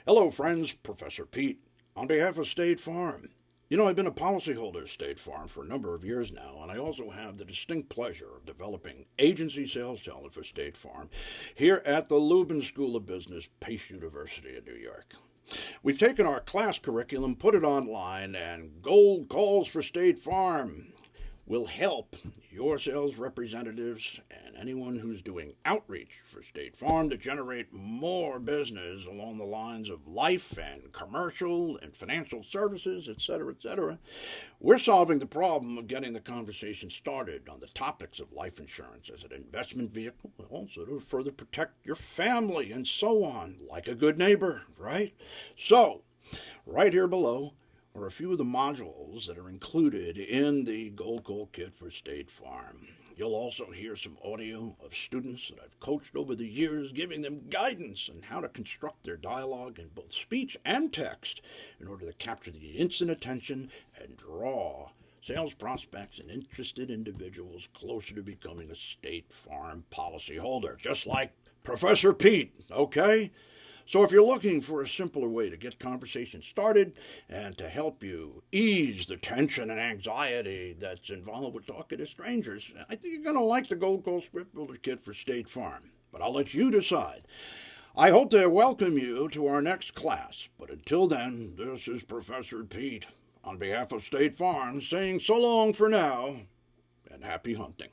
Hello, friends. Professor Pete on behalf of State Farm. I've been a policyholder at State Farm for a number of years now, and I also have the distinct pleasure of developing agency sales talent for State Farm here at the Lubin School of Business, Pace University in New York. We've taken our class curriculum, put it online, and Gold Calls for State Farm will help your sales representatives and anyone who's doing outreach for State Farm to generate more business along the lines of life and commercial and financial services, etc., etc. We're solving the problem of getting the conversation started on the topics of life insurance as an investment vehicle, also to further protect your family and so on, like a good neighbor, right? So, right here below are a few of the modules that are included in the Gold Call Kit for State Farm. You'll also hear some audio of students that I've coached over the years, giving them guidance on how to construct their dialogue in both speech and text in order to capture the instant attention and draw sales prospects and interested individuals closer to becoming a State Farm policyholder, just like Professor Pete, okay? So if you're looking for a simpler way to get conversation started and to help you ease the tension and anxiety that's involved with talking to strangers, I think you're going to like the Gold Call Script Builder Kit for State Farm. But I'll let you decide. I hope to welcome you to our next class. But until then, this is Professor Pete on behalf of State Farm saying so long for now and happy hunting.